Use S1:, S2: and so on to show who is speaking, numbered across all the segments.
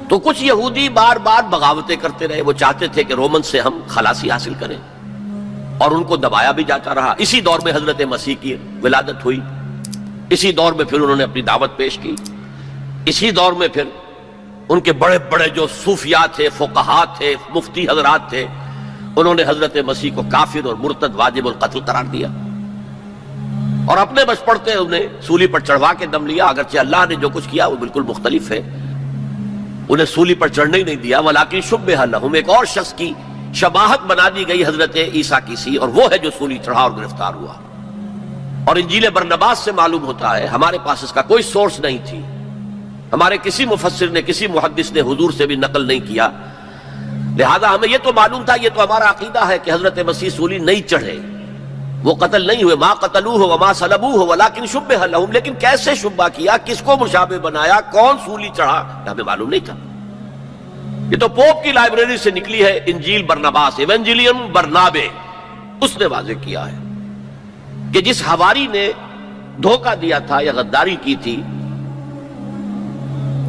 S1: تو کچھ یہودی بار بار بغاوتیں کرتے رہے، وہ چاہتے تھے کہ رومن سے ہم خلاصی حاصل کریں، اور ان کو دبایا بھی جاتا رہا۔ اسی دور میں حضرت مسیح کی ولادت ہوئی، اسی دور میں پھر انہوں نے اپنی دعوت پیش کی، اسی دور میں پھر ان کے بڑے بڑے جو صوفیاء تھے، فقہاء تھے، مفتی حضرات تھے، انہوں نے حضرت مسیح کو کافر اور مرتد واجب القتل قرار دیا، اور اپنے بس پڑتے انہیں سولی پر چڑھوا کے دم لیا۔ اگرچہ اللہ نے جو کچھ کیا وہ بالکل مختلف ہے، انہیں سولی پر چڑھنے ہی نہیں دیا، ولیکن شبہ لہم، ایک اور شخص کی شباہت بنا دی گئی حضرت عیسیٰ کی سی، اور وہ ہے جو سولی چڑھا اور گرفتار ہوا۔ اور انجیل برنباس سے معلوم ہوتا ہے، ہمارے پاس اس کا کوئی سورس نہیں تھی، ہمارے کسی مفسر نے، کسی محدث نے حضور سے بھی نقل نہیں کیا، لہذا ہمیں یہ تو معلوم تھا، یہ تو ہمارا عقیدہ ہے کہ حضرت مسیح سولی نہیں چڑھے، وہ قتل نہیں ہوئے، ما قتلوہ وما صلبوہ ولکن شبہ لہم، لیکن کیسے شبہ کیا، کس کو مشابہ بنایا، کون سولی چڑھا، ہمیں معلوم نہیں تھا۔ یہ تو پوپ کی لائبریری سے نکلی ہے انجیل برنباس، ایونجیلیم برنابے، اس نے واضح کیا ہے کہ جس حواری نے دھوکہ دیا تھا یا غداری کی تھی،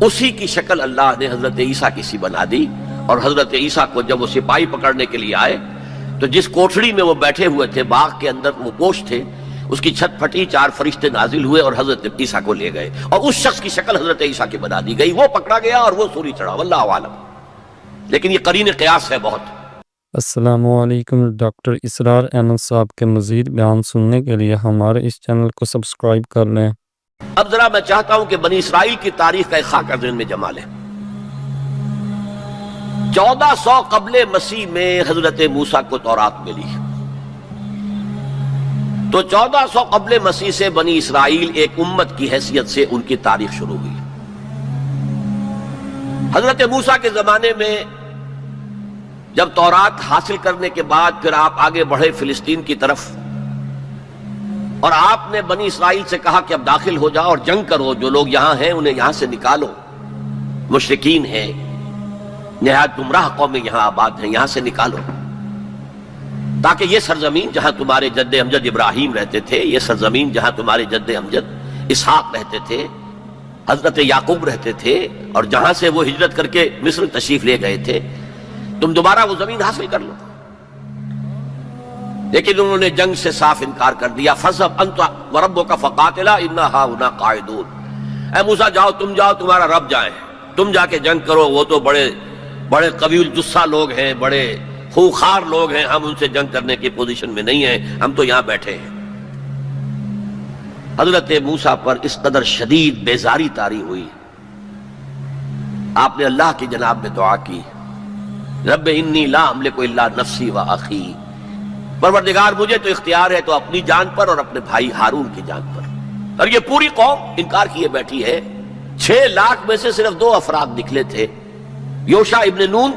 S1: اسی کی شکل اللہ نے حضرت عیسیٰ کی سی بنا دی، اور حضرت عیسیٰ کو جب وہ سپاہی پکڑنے کے لیے آئے تو جس کوٹھڑی میں وہ بیٹھے ہوئے تھے، باغ کے اندر وہ پوش تھے، اس کی چھت پھٹی، 4 فرشتے نازل ہوئے اور حضرت عیسیٰ کو لے گئے، اور اس شخص کی شکل حضرت عیسیٰ کی بنا دی گئی، وہ پکڑا گیا اور وہ سولی چڑھا، واللہ عالم۔ لیکن یہ قرین قیاس ہے بہت۔
S2: السلام علیکم، ڈاکٹر اسرار احمد صاحب کے مزید بیان سننے کے لیے ہمارے اس چینل کو سبسکرائب کر لیں۔
S1: اب ذرا میں چاہتا ہوں کہ بنی اسرائیل کی تاریخ کا ایک خاکہ ذہن میں جما لیں۔ 1400 قبل مسیح میں حضرت موسیٰ کو تورات ملی، تو 1400 قبل مسیح سے بنی اسرائیل ایک امت کی حیثیت سے ان کی تاریخ شروع ہوئی۔ حضرت موسیٰ کے زمانے میں جب تورات حاصل کرنے کے بعد پھر آپ آگے بڑھے فلسطین کی طرف، اور آپ نے بنی اسرائیل سے کہا کہ اب داخل ہو جاؤ اور جنگ کرو، جو لوگ یہاں ہیں انہیں یہاں سے نکالو، مشرکین ہیں، نہایت گمراہ قومیں یہاں آباد ہیں، یہاں سے نکالو، تاکہ یہ سرزمین جہاں تمہارے جد امجد ابراہیم رہتے تھے، یہ سرزمین جہاں تمہارے جد امجد اسحاق رہتے تھے، حضرت یعقوب رہتے تھے، اور جہاں سے وہ ہجرت کر کے مصر تشریف لے گئے تھے، تم دوبارہ وہ زمین حاصل کر لو۔ لیکن انہوں نے جنگ سے صاف انکار کر دیا۔ فَاذْهَبْ أَنْتَ وَرَبُّكَ فَقَاتِلَا إِنَّا هَاهُنَا قَاعِدُونَ، اے موسیٰ جاؤ، تم جاؤ، تمہارا رب جائے، تم جا کے جنگ کرو، وہ تو بڑے قوی الجثہ لوگ ہیں، بڑے خوخار لوگ ہیں، ہم ان سے جنگ کرنے کی پوزیشن میں نہیں ہیں، ہم تو یہاں بیٹھے ہیں۔ حضرت موسیٰ پر اس قدر شدید بیزاری طاری ہوئی، آپ نے اللہ کی جناب میں دعا کی، رب انی لا املک الا نفسی و اخی، پروردگار مجھے تو اختیار ہے تو اپنی جان پر اور اپنے بھائی ہارون کی جان پر۔ اور یہ پوری قوم انکار کیے بیٹھی ہے۔ 6 لاکھ میں سے صرف 2 افراد نکلے تھے، یوشع ابن نون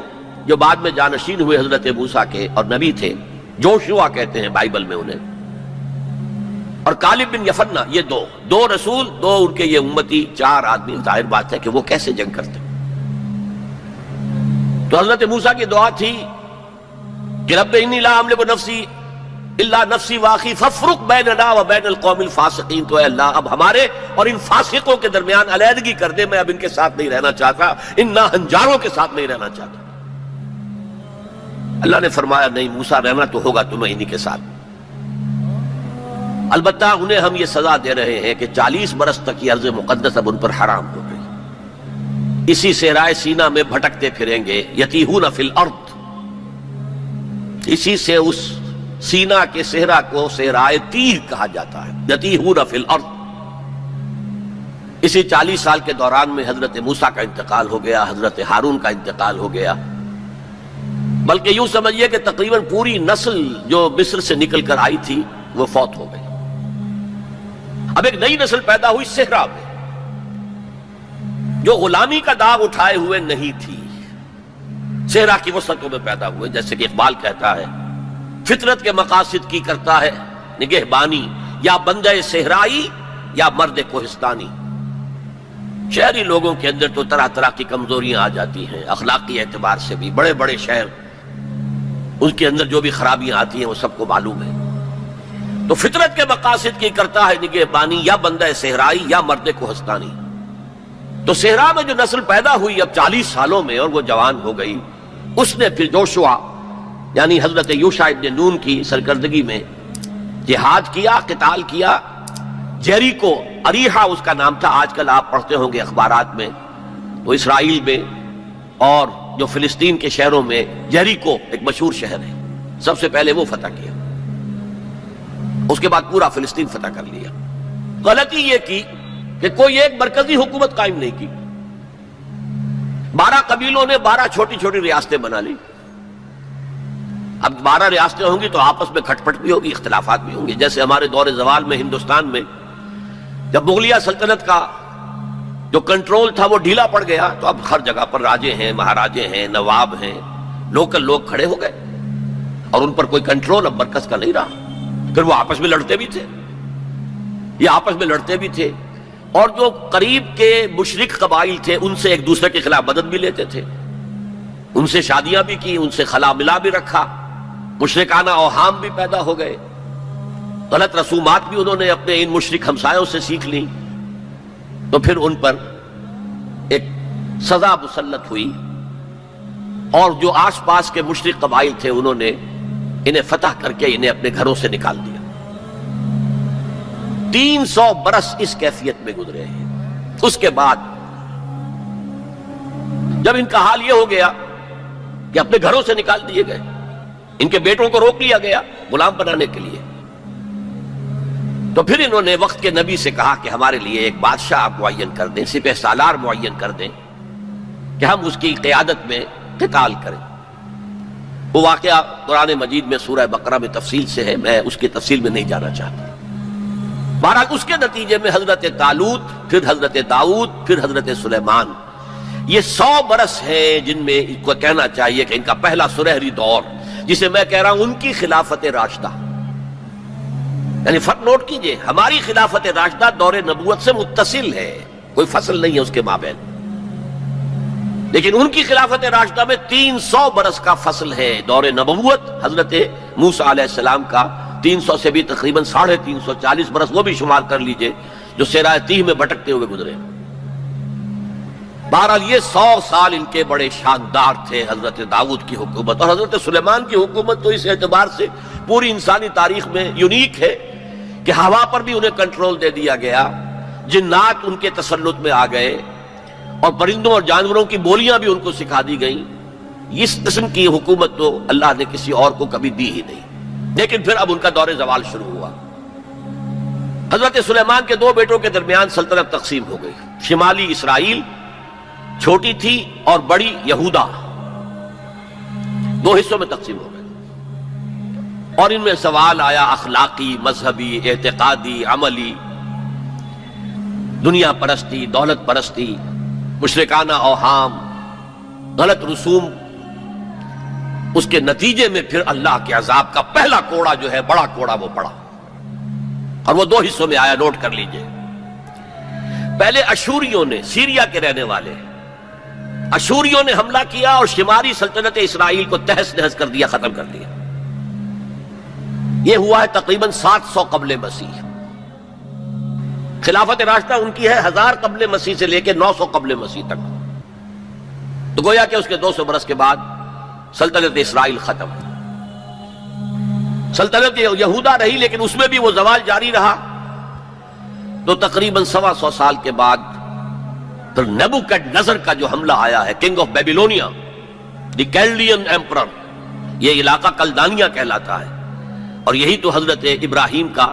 S1: جو بعد میں جانشین ہوئے حضرت موسیٰ کے اور نبی تھے، جوشوا کہتے ہیں بائبل میں انہیں، اور کالب بن یفنہ، یہ دو رسول، 2 ان کے یہ امتی، 4 آدمی۔ ظاہر بات ہے کہ وہ کیسے جنگ کرتے۔ تو حضرت موسیٰ کی دعا تھی کہ رب انی لا املک نفسی الا نفسی واخی فافرق بیننا و بین القوم الفاسقین، تو اے اللہ اب ہمارے اور ان فاسقوں کے درمیان علیحدگی کر دے، میں اب ان کے ساتھ نہیں رہنا چاہتا، ان ناہنجاروں کے ساتھ نہیں رہنا چاہتا۔ اللہ نے فرمایا نہیں موسیٰ، رہنا تو ہوگا تمہیں انہی کے ساتھ، البتہ انہیں ہم یہ سزا دے رہے ہیں کہ 40 برس تک یہ ارض مقدس اب ان پر حرام ہو گئی، اسی صحرائے سینا میں بھٹکتے پھریں گے، یتیہون فی الارض، اسی سے اس سینا کے صحرا کو صحرائے تیہ کہا جاتا ہے، یتیہون فی الارض۔ اسی 40 سال کے دوران میں حضرت موسیٰ کا انتقال ہو گیا، حضرت ہارون کا انتقال ہو گیا، بلکہ یوں سمجھیے کہ تقریباً پوری نسل جو مصر سے نکل کر آئی تھی وہ فوت ہو گئی۔ اب ایک نئی نسل پیدا ہوئی صحرا میں، جو غلامی کا داغ اٹھائے ہوئے نہیں تھی، صحرا کی وسطوں میں پیدا ہوئے۔ جیسے کہ اقبال کہتا ہے، فطرت کے مقاصد کی کرتا ہے نگہبانی، یا بندہ صحرائی یا مرد کوہستانی۔ شہری لوگوں کے اندر تو طرح طرح کی کمزوریاں آ جاتی ہیں، اخلاقی اعتبار سے بھی، بڑے بڑے شہر ان کے اندر جو بھی خرابیاں آتی ہیں وہ سب کو معلوم ہے۔ تو فطرت کے مقاصد کی کرتا ہے نگہبانی، یا بندہ صحرائی یا مرد کوہستانی۔ تو صحرا میں جو نسل پیدا ہوئی اب 40 سالوں میں اور وہ جوان ہو گئی، اس نے پھر جوشوا یعنی حضرت یوشع ابن نون کی سرکردگی میں جہاد کیا، قتال کیا۔ جیریکو، اریحا اس کا نام تھا، آج کل آپ پڑھتے ہوں گے اخبارات میں، تو اسرائیل میں اور جو فلسطین کے شہروں میں جیریکو ایک مشہور شہر ہے، سب سے پہلے وہ فتح کیا، اس کے بعد پورا فلسطین فتح کر لیا۔ غلطی یہ کی کہ کوئی ایک مرکزی حکومت قائم نہیں کی، 12 قبیلوں نے 12 چھوٹی چھوٹی ریاستیں بنا لی۔ اب 12 ریاستیں ہوں گی تو آپس میں کھٹ پٹ بھی ہوگی، اختلافات بھی ہوں گے، جیسے ہمارے دور زوال میں ہندوستان میں جب مغلیہ سلطنت کا جو کنٹرول تھا وہ ڈھیلا پڑ گیا، تو اب ہر جگہ پر راجے ہیں، مہاراجے ہیں، نواب ہیں، لوکل لوگ کھڑے ہو گئے اور ان پر کوئی کنٹرول اب مرکز کا نہیں رہا۔ پھر وہ آپس میں لڑتے بھی تھے، یہ آپس میں لڑتے بھی تھے، اور جو قریب کے مشرک قبائل تھے ان سے ایک دوسرے کے خلاف مدد بھی لیتے تھے، ان سے شادیاں بھی کی، ان سے خلا ملا بھی رکھا، مشرکانہ اوہام بھی پیدا ہو گئے، غلط رسومات بھی انہوں نے اپنے ان مشرک ہمسایوں سے سیکھ لی۔ تو پھر ان پر ایک سزا مسلط ہوئی، اور جو آس پاس کے مشرک قبائل تھے انہوں نے انہیں فتح کر کے انہیں اپنے گھروں سے نکال دیا۔ 300 برس اس کیفیت میں گزرے ہیں۔ اس کے بعد جب ان کا حال یہ ہو گیا کہ اپنے گھروں سے نکال دیے گئے، ان کے بیٹوں کو روک لیا گیا غلام بنانے کے لیے، تو پھر انہوں نے وقت کے نبی سے کہا کہ ہمارے لیے ایک بادشاہ آپ معین کر دیں، سپہ سالار معین کر دیں کہ ہم اس کی قیادت میں قتال کریں۔ وہ واقعہ قرآن مجید میں سورہ بقرہ میں تفصیل سے ہے، میں اس کی تفصیل میں نہیں جانا چاہتا۔ بہرحال اس کے نتیجے میں حضرت طالوت، پھر حضرت داؤد، پھر حضرت سلیمان، یہ 100 برس ہیں جن میں اس کو کہنا چاہیے کہ ان کا پہلا سنہری دور، جسے میں کہہ رہا ہوں ان کی خلافت راشدہ، یعنی فرق نوٹ کیجئے، ہماری خلافت راشدہ دور نبوت سے متصل ہے، کوئی فصل نہیں ہے اس کے مابین، لیکن ان کی خلافت راشدہ میں 300 برس کا فصل ہے۔ دور نبوت حضرت موسیٰ علیہ السلام کا 300 سے بھی تقریباً 350 برس وہ بھی شمار کر لیجئے جو صحرائے تیہ میں بھٹکتے ہوئے گزرے۔ بہرحال یہ 100 سال ان کے بڑے شاندار تھے، حضرت داؤد کی حکومت، اور حضرت سلیمان کی حکومت تو اس اعتبار سے پوری انسانی تاریخ میں یونیک ہے کہ ہوا پر بھی انہیں کنٹرول دے دیا گیا، جنات ان کے تسلط میں آ گئے، اور پرندوں اور جانوروں کی بولیاں بھی ان کو سکھا دی گئیں۔ اس قسم کی حکومت تو اللہ نے کسی اور کو کبھی دی ہی نہیں۔ لیکن پھر اب ان کا دور زوال شروع ہوا۔ حضرت سلیمان کے 2 بیٹوں کے درمیان سلطنت تقسیم ہو گئی، شمالی اسرائیل چھوٹی تھی اور بڑی یہودا، 2 حصوں میں تقسیم ہو گئی، اور ان میں سوال آیا اخلاقی، مذہبی، اعتقادی، عملی، دنیا پرستی، دولت پرستی، مشرکانہ اوہام، غلط رسوم۔ اس کے نتیجے میں پھر اللہ کے عذاب کا پہلا کوڑا جو ہے، بڑا کوڑا، وہ پڑا، اور وہ 2 حصوں میں آیا، نوٹ کر لیجئے۔ پہلے اشوریوں نے، سیریا کے رہنے والے اشوریوں نے حملہ کیا اور شمالی سلطنت اسرائیل کو تہس نہس کر دیا، ختم کر دیا۔ یہ ہوا ہے تقریباً 700 قبل مسیح۔ خلافت راشدہ ان کی ہے 1000 قبل مسیح سے لے کے 900 قبل مسیح تک، تو گویا کہ اس کے 200 برس کے بعد سلطنت اسرائیل ختم۔ سلطنت یہودا رہی، لیکن اس میں بھی وہ زوال جاری رہا، تو تقریباً 125 سال کے بعد پھر نیبوکڈنیزر کا جو حملہ آیا ہے، king of Babylonia, the Chaldean emperor, یہ علاقہ کلدانیہ کہلاتا ہے، اور یہی تو حضرت ابراہیم کا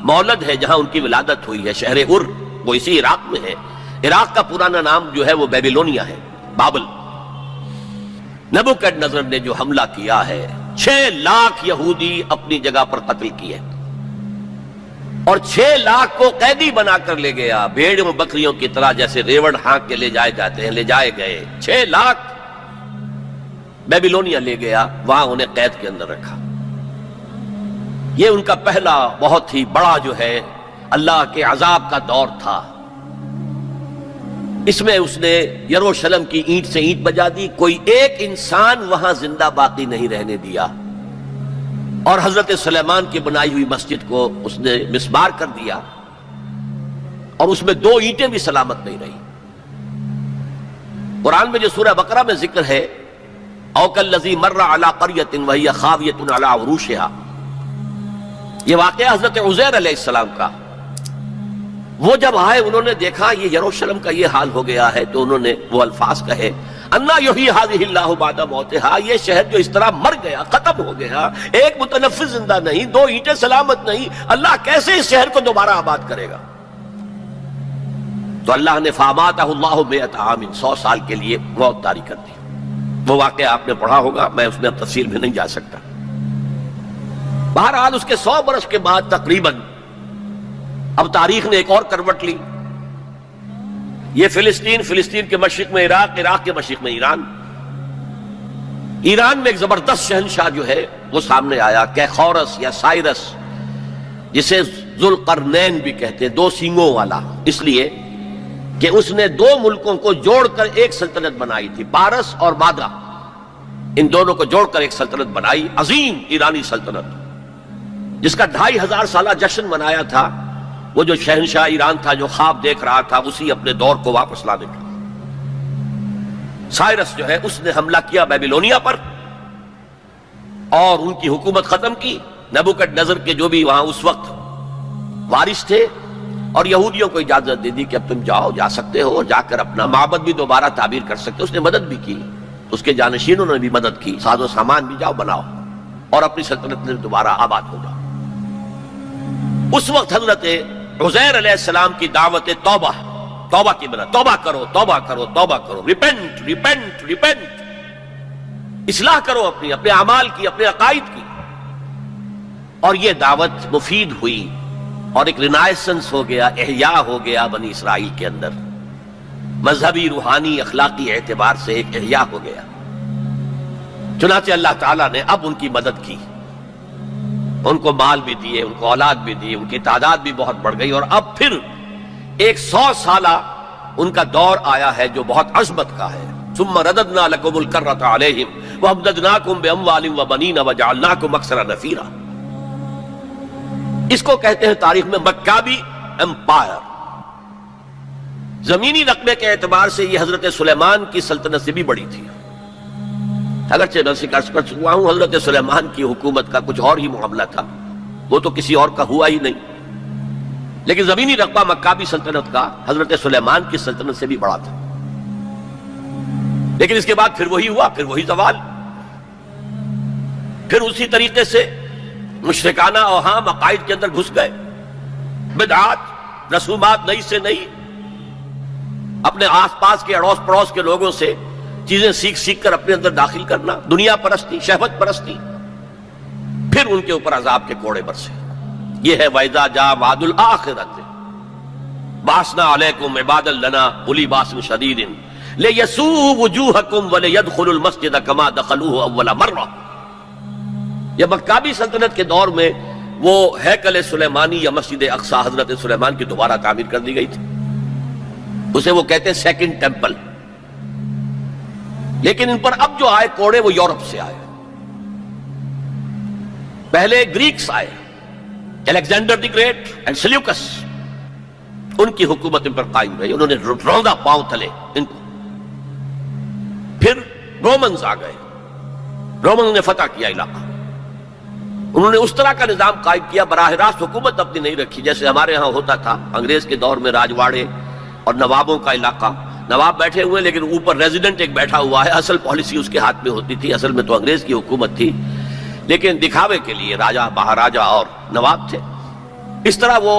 S1: مولد ہے، جہاں ان کی ولادت ہوئی ہے، شہر ار، وہ اسی عراق میں ہے۔ عراق کا پرانا نام جو ہے وہ بیبیلونیا ہے، بابل۔ نیبوکڈنیزر نے جو حملہ کیا ہے، 6 لاکھ یہودی اپنی جگہ پر قتل کیے، اور 6 لاکھ کو قیدی بنا کر لے گیا، بھیڑ و بکریوں کی طرح، جیسے ریوڑ ہانک کے لے جائے جاتے ہیں، لے جائے گئے۔ 6 لاکھ بیبیلونیا لے گیا، وہاں انہیں قید کے اندر رکھا۔ یہ ان کا پہلا بہت ہی بڑا جو ہے اللہ کے عذاب کا دور تھا۔ اس میں اس نے یروشلم کی اینٹ سے اینٹ بجا دی، کوئی ایک انسان وہاں زندہ باقی نہیں رہنے دیا، اور حضرت سلیمان کی بنائی ہوئی مسجد کو اس نے مسمار کر دیا، اور اس میں 2 اینٹیں بھی سلامت نہیں رہی۔ قرآن میں جو سورہ بقرہ میں ذکر ہے او کالذی مر علی قریۃ وہی خاویۃ علی عروشہا، یہ واقعہ حضرت عزیر علیہ السلام کا، وہ جب آئے انہوں نے دیکھا یہ یروشلم کا یہ حال ہو گیا ہے، تو انہوں نے وہ الفاظ کہے انا یحیی ھذہ اللہ بعد موتہا، یہ شہر جو اس طرح مر گیا، ختم ہو گیا، ایک متنفس زندہ نہیں، دو اینٹیں سلامت نہیں، اللہ کیسے اس شہر کو دوبارہ آباد کرے گا؟ تو اللہ نے فاماتہ اللہ 100 عام، 100 سال کے لیے موت طاری کر دی۔ وہ واقعہ آپ نے پڑھا ہوگا، میں اس میں اب تفصیل میں نہیں جا سکتا۔ بہرحال اس کے 100 برس کے بعد تقریباً اب تاریخ نے ایک اور کروٹ لی، یہ فلسطین کے مشرق میں عراق، عراق کے مشرق میں ایران میں ایک زبردست شہنشاہ جو ہے وہ سامنے آیا، کیخورس یا سائرس، جسے ذوالقرنین بھی کہتے ہیں، 2 سینگوں والا، اس لیے کہ اس نے 2 ملکوں کو جوڑ کر ایک سلطنت بنائی تھی، پارس اور مادہ، ان دونوں کو جوڑ کر ایک سلطنت بنائی، عظیم ایرانی سلطنت، جس کا 2500 سالہ جشن منایا تھا وہ جو شہنشاہ ایران تھا جو خواب دیکھ رہا تھا اسی اپنے دور کو واپس لانے کا۔ سائرس جو ہے اس نے حملہ کیا بیبیلونیا پر اور ان کی حکومت ختم کی، نبوکڈنیزر کے جو بھی وہاں اس وقت وارث تھے، اور یہودیوں کو اجازت دے دی کہ اب تم جا سکتے ہو، جا کر اپنا معبد بھی دوبارہ تعمیر کر سکتے ہو۔ اس نے مدد بھی کی، اس کے جانشینوں نے بھی مدد کی، ساز و سامان بھی جاؤ بناؤ اور اپنی سلطنت میں دوبارہ آباد ہو جاؤ۔ اس وقت حضرت عزیر علیہ السلام کی دعوت توبہ کی بنا، توبہ کرو، ریپینٹ، اصلاح کرو اپنے اعمال کی، اپنے عقائد کی، اور یہ دعوت مفید ہوئی اور ایک رینائسنس ہو گیا، احیاء ہو گیا بنی اسرائیل کے اندر، مذہبی، روحانی، اخلاقی اعتبار سے ایک احیاء ہو گیا۔ چنانچہ اللہ تعالیٰ نے اب ان کی مدد کی، ان کو مال بھی دیے، ان کو اولاد بھی دی، ان کی تعداد بھی بہت بڑھ گئی، اور اب پھر ایک 100 سالہ ان کا دور آیا ہے جو بہت عظمت کا ہے۔ ثم رددنا لكم الكرة عليهم وامددناكم باموال وبنين وجعلناكم اكثر نفيرا۔ اس کو کہتے ہیں تاریخ میں مکابی امپائر۔ زمینی رقبے کے اعتبار سے یہ حضرت سلیمان کی سلطنت سے بھی بڑی تھی، اگرچہ میں عرض کر چکا ہوں حضرت سلیمان کی حکومت کا کچھ اور ہی معاملہ تھا، وہ تو کسی اور کا ہوا ہی نہیں، لیکن زمینی رقبہ مکابی سلطنت کا حضرت سلیمان کی سلطنت سے بھی بڑا تھا۔ لیکن اس کے بعد پھر وہی ہوا، پھر وہی زوال، پھر اسی طریقے سے مشرکانہ اوہام عقائد کے اندر گھس گئے، بدعات، رسومات نئی سے نئی، اپنے آس پاس کے اڑوس پڑوس کے لوگوں سے چیزیں سیکھ کر اپنے اندر داخل کرنا، دنیا پرستی، شہوت پرستی، پھر ان کے اوپر عذاب کے کوڑے برسے۔ یہ ہے وَإِذَا جَاءَ وَعْدُ الْآخِرَةِ بَعَثْنَا عَلَيْكُمْ عِبَادًا لَنَا أُولِي بَأْسٍ شَدِيدٍ لِيَسُوءُوا وُجُوهَكُمْ وَلِيَدْخُلُوا الْمَسْجِدَ كَمَا دَخَلُوهُ أَوَّلَ مَرَّةٍ۔ یہ مکابی سلطنت کے دور میں وہ ہیکل سلیمانی یا مسجد اقصی حضرت سلیمان کی دوبارہ تعمیر کر دی گئی تھی، اسے وہ کہتے ہیں سیکنڈ ٹیمپل۔ لیکن ان پر اب جو آئے کوڑے وہ یورپ سے آئے، پہلے گریکس آئے، Alexander the great and Seleucus, ان کی حکومت ان پر قائم رہی، انہوں نے روندا پاؤں تلے ان کو۔ پھر رومنز آ گئے، رومنز نے فتح کیا علاقہ، انہوں نے اس طرح کا نظام قائم کیا، براہ راست حکومت اپنی نہیں رکھی جیسے ہمارے ہاں ہوتا تھا انگریز کے دور میں، راجواڑے اور نوابوں کا علاقہ، نواب بیٹھے ہوئے لیکن اوپر ریزیڈنٹ ایک بیٹھا ہوا ہے، اصل پالیسی اس کے ہاتھ میں ہوتی تھی، اصل میں تو انگریز کی حکومت تھی، لیکن دکھاوے کے لیے راجہ، مہاراجہ اور نواب تھے۔ اس طرح وہ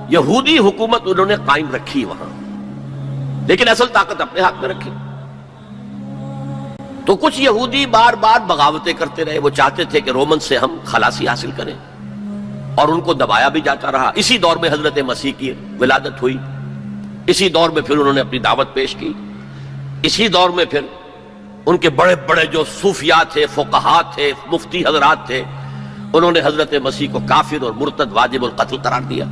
S1: یہودی حکومت انہوں نے قائم رکھی وہاں، لیکن اصل طاقت اپنے ہاتھ میں رکھی۔ تو کچھ یہودی بار بار بغاوتیں کرتے رہے، وہ چاہتے تھے کہ رومن سے ہم خلاصی حاصل کریں، اور ان کو دبایا بھی جاتا رہا۔ اسی دور میں حضرت مسیح کی ولادت ہوئی، اسی دور میں پھر انہوں نے اپنی دعوت پیش کی، اسی دور میں پھر ان کے بڑے بڑے جو صوفیاء تھے، فقہاء تھے، مفتی حضرات تھے، انہوں نے حضرت مسیح کو کافر اور مرتد واجب القتل قرار دیا،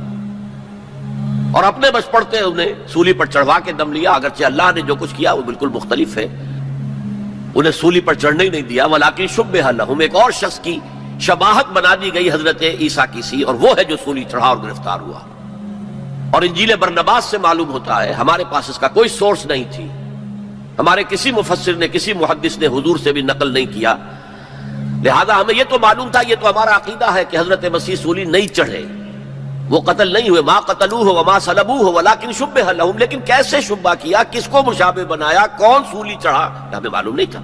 S1: اور اپنے بس پڑتے انہیں سولی پر چڑھوا کے دم لیا۔ اگرچہ اللہ نے جو کچھ کیا وہ بالکل مختلف ہے، انہیں سولی پر چڑھنے ہی نہیں دیا، ولیکن شبہ لہم، ایک اور شخص کی شباہت بنا دی گئی حضرت عیسیٰ کی سی، اور وہ ہے جو سولی چڑھا اور گرفتار ہوا۔ اور انجیل برنباس سے معلوم ہوتا ہے، ہمارے پاس اس کا کوئی سورس نہیں تھی، ہمارے کسی مفسر نے کسی محدث نے حضور سے بھی نقل نہیں کیا، لہذا ہمیں یہ تو معلوم تھا، یہ تو ہمارا عقیدہ ہے کہ حضرت مسیح سولی نہیں چڑھے، وہ قتل نہیں ہوئے، ما قتلوہ وما صلبوہ ولکن شبہ لہم، لیکن کیسے شبہ کیا، کس کو مشابہ بنایا، کون سولی چڑھا، ہمیں معلوم نہیں تھا۔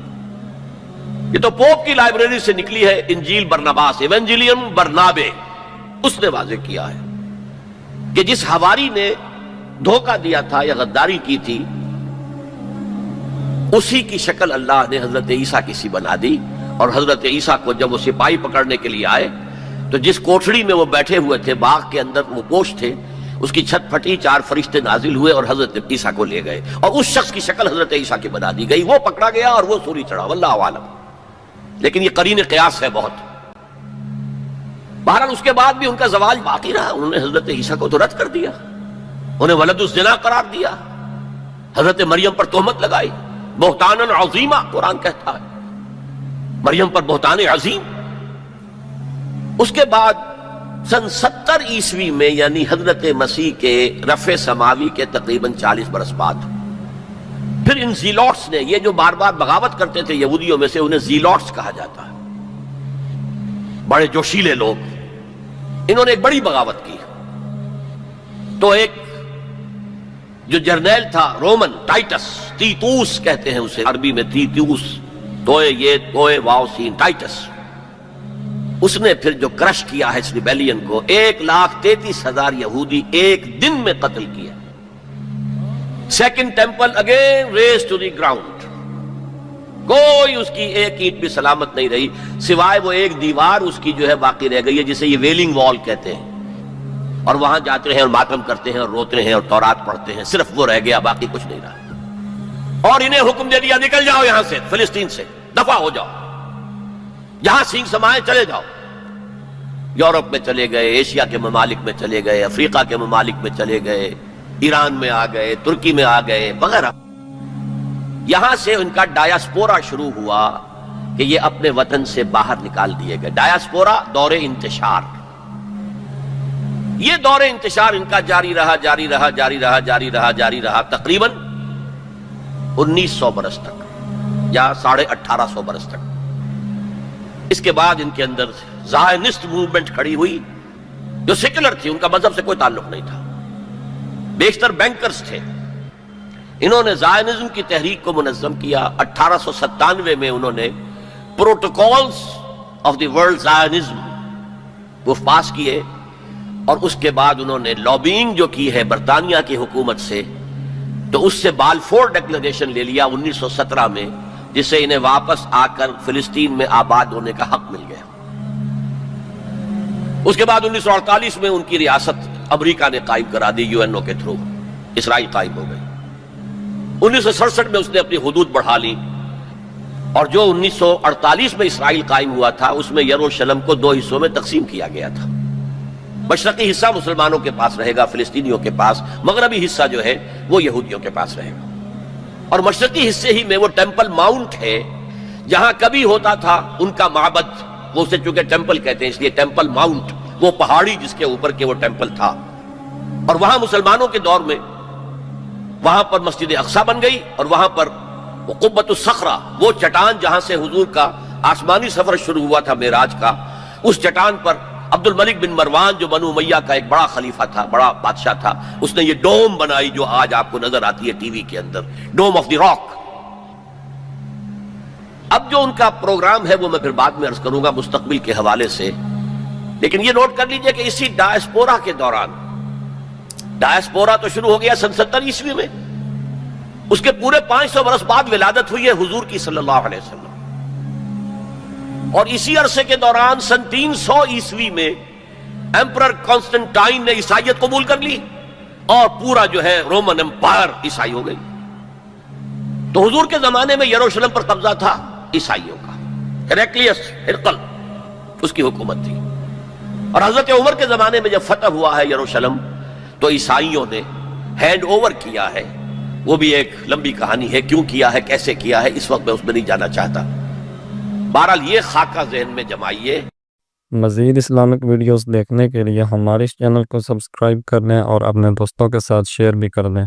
S1: یہ تو پوپ کی لائبریری سے نکلی ہے انجیل برناباس، ایونجیلیم برنابے، اس نے واضح کیا ہے کہ جس حواری نے دھوکہ دیا تھا یا غداری کی تھی، اسی کی شکل اللہ نے حضرت عیسیٰ کی سی بنا دی، اور حضرت عیسیٰ کو جب وہ سپاہی پکڑنے کے لیے آئے تو جس کوٹھڑی میں وہ بیٹھے ہوئے تھے، باغ کے اندر وہ پوش تھے، اس کی چھت پھٹی، 4 فرشتے نازل ہوئے اور حضرت عیسیٰ کو لے گئے، اور اس شخص کی شکل حضرت عیسیٰ کی بنا دی گئی، وہ پکڑا گیا اور وہ سولی چڑھا، واللہ عالم۔ لیکن یہ قرین قیاس ہے بہت۔ بہرحال اس کے بعد بھی ان کا زوال باقی رہا، انہوں نے حضرت عیسیٰ کو تو رد کر دیا، انہیں ولد الزنا قرار دیا، حضرت مریم پر تہمت لگائی، بہتانا عظیمہ قرآن کہتا ہے، مریم پر بہتان عظیم۔ اس کے بعد سن 70 عیسوی میں، یعنی حضرت مسیح کے رفع سماوی کے تقریباً 40 برس بعد، پھر ان زیلوٹس نے، یہ جو بار بار بغاوت کرتے تھے یہودیوں میں سے، انہیں زیلوٹس کہا جاتا ہے، بڑے جوشیلے لوگ، انہوں نے ایک بڑی بغاوت کی۔ تو ایک جو جرنیل تھا رومن، ٹائٹس، تیتوس کہتے ہیں اسے عربی میں، تیتوس، توئے یہ توئے واو سین، ٹائٹس، اس نے پھر جو کرش کیا ہے اس ریبیلین کو، 1,33,000 یہودی ایک دن میں قتل کیا۔ Second temple again raze to the ground, کوئی اس کی ایک اینٹ بھی سلامت نہیں رہی، سوائے وہ ایک دیوار اس کی جو ہے باقی رہ گئی ہے، جسے یہ ویلنگ وال کہتے ہیں، اور وہاں جاتے ہیں اور ماتم کرتے ہیں اور روتے ہیں اور تورات پڑھتے ہیں، صرف وہ رہ گیا، باقی کچھ نہیں رہا۔ اور انہیں حکم دے دیا نکل جاؤ یہاں سے، فلسطین سے دفع ہو جاؤ، جہاں سینگ سمائے چلے جاؤ۔ یورپ میں چلے گئے، ایشیا کے ممالک میں چلے گئے، افریقہ کے ممالک میں چلے گئے، ایران میں آ گئے، ترکی میں آ گئے وغیرہ۔ یہاں سے ان کا ڈایاسپورا شروع ہوا کہ یہ اپنے وطن سے باہر نکال دیے گئے۔ ڈایاسپورا، دور انتشار، یہ دور انتشار ان کا جاری رہا جاری رہا جاری رہا جاری رہا جاری رہا تقریباً 1900 برس تک یا 1850 برس تک۔ اس کے بعد ان کے اندر زائنسٹ موومنٹ کھڑی ہوئی جو سیکولر تھی، ان کا مذہب سے کوئی تعلق نہیں تھا، بیشتر بینکرز تھے۔ انہوں نے زائنزم کی تحریک کو منظم کیا۔ 1897 میں انہوں نے protocols of the world Zionism وہ پاس کیے، اور اس کے بعد انہوں نے لابینگ جو کی ہے برطانیہ کی حکومت سے، تو اس سے بالفور ڈکلریشن لے لیا 1917 میں، جس سے انہیں واپس آ کر فلسطین میں آباد ہونے کا حق مل گیا۔ اس کے بعد 1948 میں ان کی ریاست امریکہ نے قائم کرا دی، یو این او کے تھرو اسرائیل قائم ہو گئی۔ 1967 میں اس نے اپنی حدود بڑھا لی، اور جو 1948 میں اسرائیل قائم ہوا تھا اس میں یروشلم کو 2 حصوں میں تقسیم کیا گیا تھا۔ مشرقی حصہ مسلمانوں کے پاس رہے گا، فلسطینیوں کے پاس، مغربی حصہ جو ہے وہ یہودیوں کے پاس رہے گا۔ اور مشرقی حصے ہی میں وہ ٹیمپل ماؤنٹ ہے جہاں کبھی ہوتا تھا ان کا معبد، وہ اسے چونکہ ٹیمپل کہتے ہیں اس لیے ٹیمپل ماؤنٹ، وہ پہاڑی جس کے اوپر کے وہ ٹیمپل تھا، اور وہاں مسلمانوں کے دور میں وہاں پر مسجد اقصی بن گئی، اور وہاں پر وہ قبۃ الصخرہ، وہ چٹان جہاں سے حضور کا آسمانی سفر شروع ہوا تھا معراج کا، اس چٹان پر عبد الملک بن مروان جو بنو امیہ کا ایک بڑا خلیفہ تھا، بڑا بادشاہ تھا، اس نے یہ ڈوم بنائی جو آج آپ کو نظر آتی ہے ٹی وی کے اندر، ڈوم آف دی راک۔ اب جو ان کا پروگرام ہے وہ میں پھر بعد میں عرض کروں گا مستقبل کے حوالے سے، لیکن یہ نوٹ کر لیجئے کہ اسی ڈایاسپورا کے دوران، ڈایاسپورا تو شروع ہو گیا سن 70 عیسوی میں، اس کے پورے 500 برس بعد ولادت ہوئی ہے حضور کی صلی اللہ علیہ وسلم، اور اسی عرصے کے دوران سن 300 عیسوی میں ایمپرر کانسٹنٹائن نے عیسائیت قبول کر لی، اور پورا جو ہے رومن امپائر عیسائی ہو گئی۔ تو حضور کے زمانے میں یروشلم پر قبضہ تھا عیسائیوں کا، ہیرکلیس، ہرقل اس کی حکومت تھی، اور حضرت عمر کے زمانے میں جب فتح ہوا ہے یروشلم تو عیسائیوں نے ہینڈ اوور کیا ہے۔ وہ بھی ایک لمبی کہانی ہے، کیوں کیا ہے، کیسے کیا ہے، اس وقت میں اس میں نہیں جانا چاہتا۔ بہرحال یہ خاکہ ذہن میں جمائیے۔
S2: مزید اسلامک ویڈیوز دیکھنے کے لیے ہمارے اس چینل کو سبسکرائب کر لیں اور اپنے دوستوں کے ساتھ شیئر بھی کر لیں۔